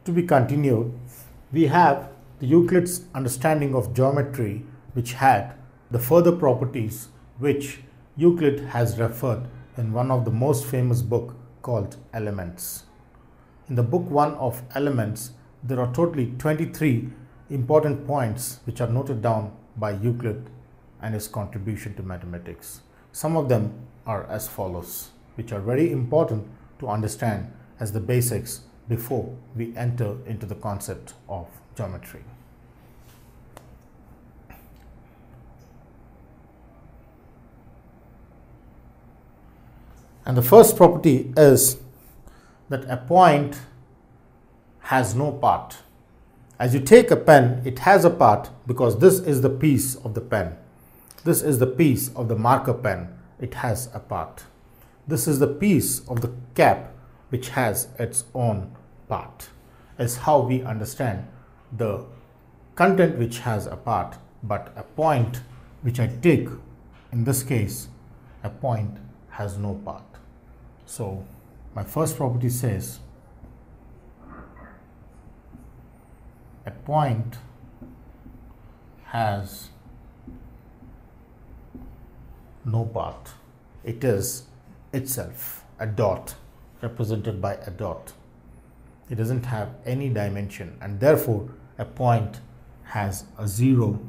To be continued, we have the Euclid's understanding of geometry, which had the further properties which Euclid has referred in one of the most famous book called Elements. In the book 1 of Elements, there are totally 23 important points which are noted down by Euclid and his contribution to mathematics. Some of them are as follows, which are very important to understand as the basics before we enter into the concept of geometry. And the first property is that a point has no part. As you take a pen, it has a part because this is the piece of the pen. This is the piece of the marker pen. It has a part. This is the piece of the cap which has its own part. Is how we understand the content which has a part, but a point which I take, in this case, a point has no part. So my first property says a point has no part. It is itself a dot, represented by a dot. It doesn't have any dimension, and therefore a point has a zero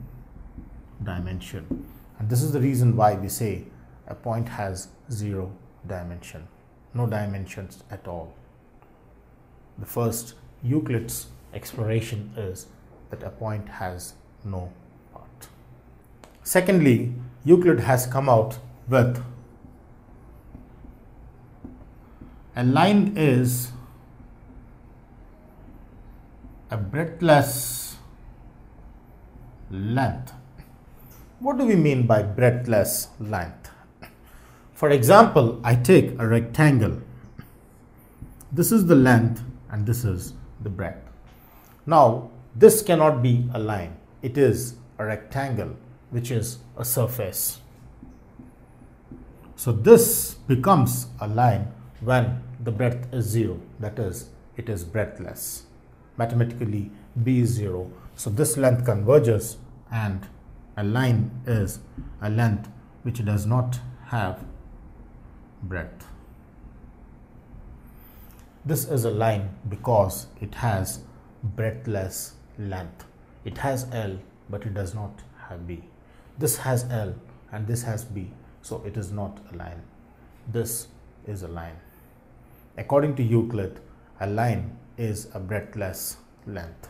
dimension. And this is the reason why we say a point has zero dimension, no dimensions at all. The first Euclid's exploration is that a point has no part. Secondly, Euclid has come out with a line is a breathless length. What do we mean by breathless length? For example, I take a rectangle. This is the length and this is the breadth. Now, this cannot be a line. It is a rectangle, which is a surface. So this becomes a line when the breadth is 0, that is, it is breathless. Mathematically, b is 0. So this length converges, and a line is a length which does not have breadth. This is a line because it has breathless length. It has L, but it does not have B. This has L and this has B, so it is not a line. This is a line. According to Euclid, a line is a breathless length.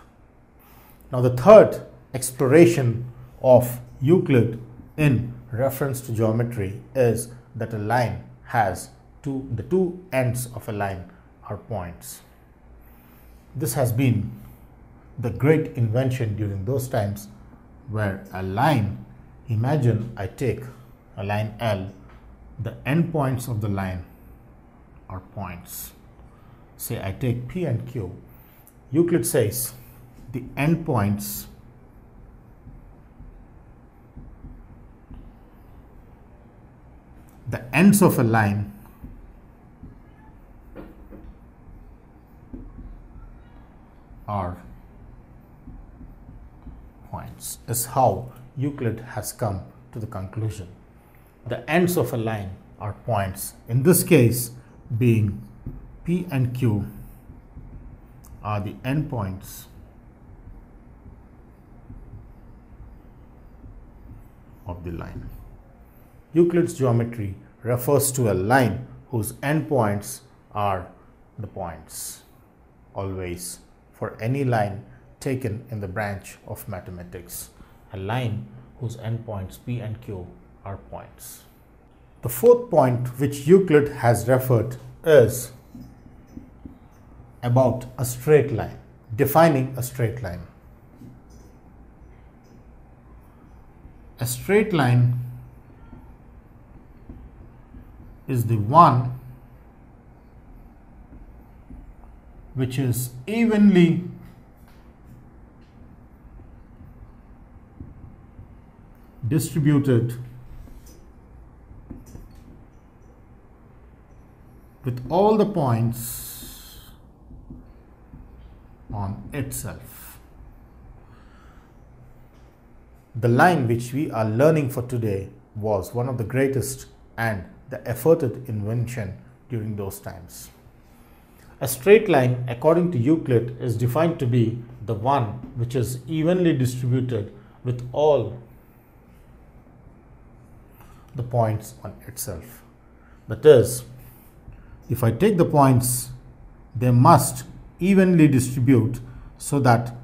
Now the third exploration of Euclid in reference to geometry is that a line has the two ends of a line are points. This has been the great invention during those times where a line, imagine I take a line L, the end points of the line are points. Say I take P and Q. Euclid says the end points the ends of a line are points, is how Euclid has come to the conclusion. The ends of a line are points. In this case, being P and Q are the endpoints of the line. Euclid's geometry refers to a line whose endpoints are the points, always, for any line taken in the branch of mathematics. A line whose endpoints P and Q are points. The fourth point which Euclid has referred is about a straight line, defining a straight line. A straight line is the one which is evenly distributed with all the points on itself. The line which we are learning for today was one of the greatest and the efforted invention during those times. A straight line, according to Euclid, is defined to be the one which is evenly distributed with all the points on itself. That is, if I take the points, they must evenly distribute so that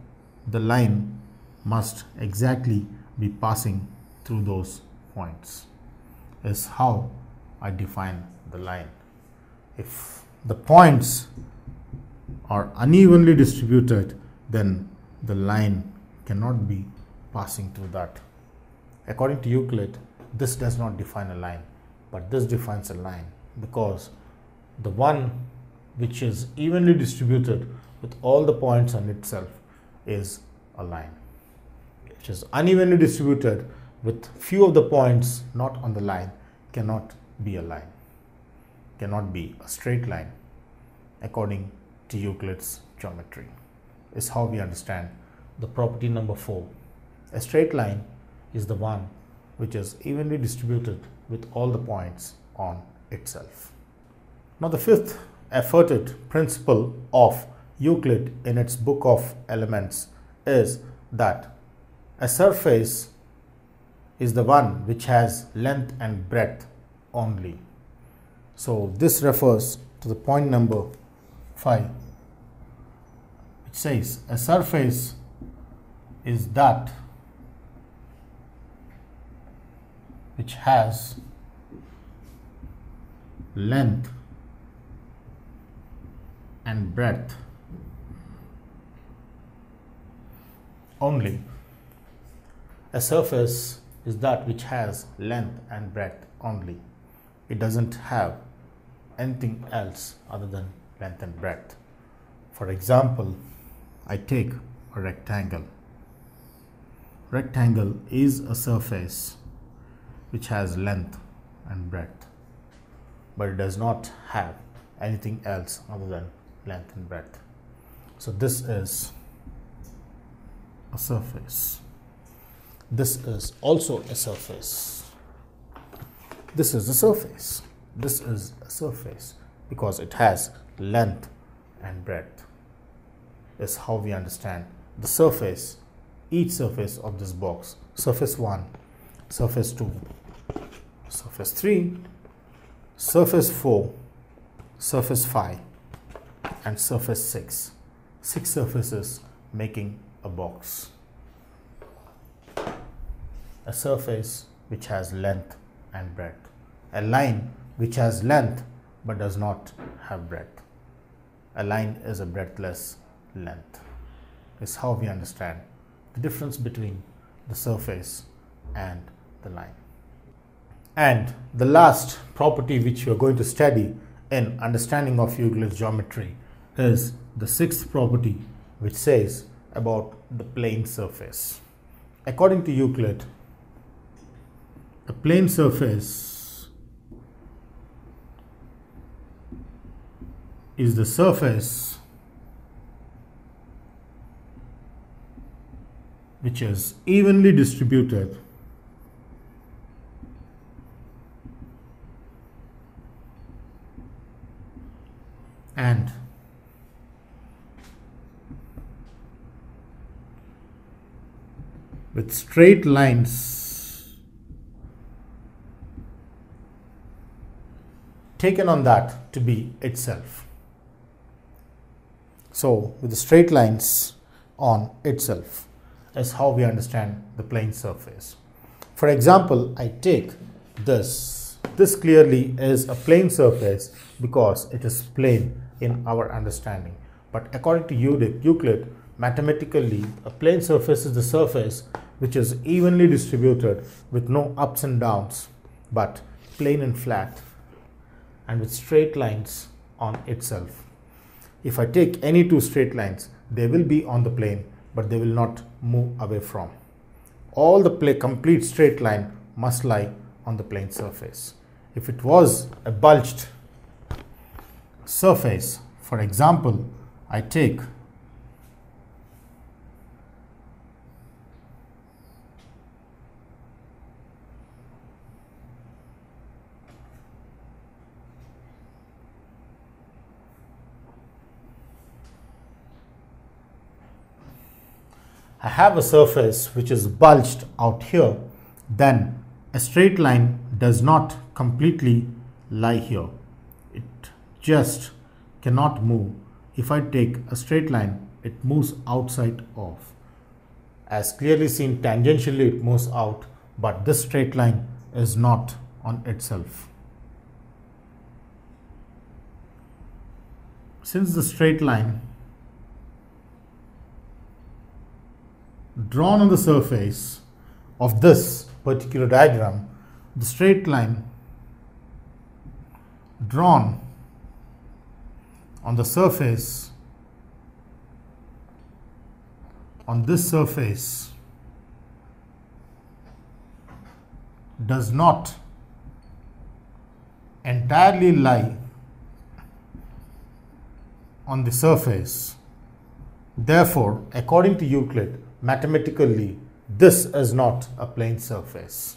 the line must exactly be passing through those points, is how I define the line. If the points are unevenly distributed, then the line cannot be passing through that. According to Euclid, this does not define a line, but this defines a line, because the one which is evenly distributed with all the points on itself is a line. Which is unevenly distributed with few of the points not on the line cannot be a line, cannot be a straight line according to Euclid's geometry, is how we understand the property number 4. A straight line is the one which is evenly distributed with all the points on itself. Now the fifth efforted principle of Euclid in its book of elements is that a surface is the one which has length and breadth only. So this refers to the point number 5, which says a surface is that which has length and breadth only. A surface is that which has length and breadth only. It doesn't have anything else other than length and breadth. For example, I take a rectangle. Rectangle is a surface which has length and breadth, but it does not have anything else other than length and breadth. So this is a surface. This is also a surface. This is a surface. This is a surface because it has length and breadth, is how we understand the surface, each surface of this box. Surface 1, surface 2, surface 3, surface 4, surface 5 and surface 6. 6 surfaces making a box. A surface which has length and breadth. A line which has length but does not have breadth. A line is a breadthless length, is how we understand the difference between the surface and the line. And the last property which we are going to study in understanding of Euclid's geometry is the 6th property, which says about the plane surface. According to Euclid, a plane surface is the surface which is evenly distributed and with straight lines taken on that to be itself. So with the straight lines on itself is how we understand the plane surface. For example, I take this. This clearly is a plane surface because it is plane in our understanding. But according to Euclid, mathematically, a plane surface is the surface which is evenly distributed with no ups and downs, but plane and flat and with straight lines on itself. If I take any two straight lines, they will be on the plane, but they will not move away from. All the complete straight line must lie on the plane surface. If it was a bulged surface, for example, I take I have a surface which is bulged out here, then a straight line does not completely lie here. It just cannot move. If I take a straight line, it moves outside of. As clearly seen, tangentially it moves out, but this straight line is not on itself. Since the straight line drawn on the surface of this particular diagram, the straight line drawn on the surface, on this surface, does not entirely lie on the surface. Therefore, according to Euclid, mathematically, this is not a plane surface.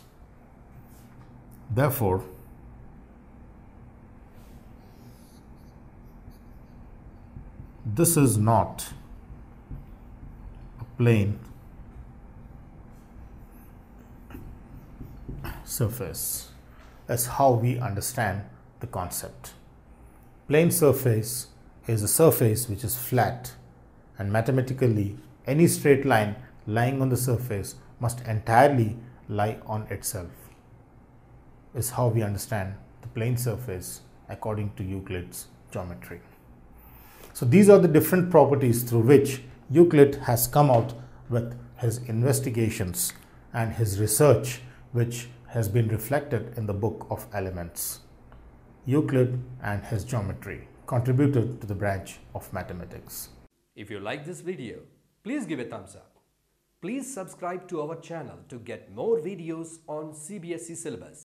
Therefore, this is not a plane surface, is how we understand the concept. Plane surface is a surface which is flat, and mathematically any straight line lying on the surface must entirely lie on itself, is how we understand the plane surface according to Euclid's geometry. So these are the different properties through which Euclid has come out with his investigations and his research, which has been reflected in the Book of Elements. Euclid and his geometry contributed to the branch of mathematics. If you like this video, please give a thumbs up. Please subscribe to our channel to get more videos on CBSE syllabus.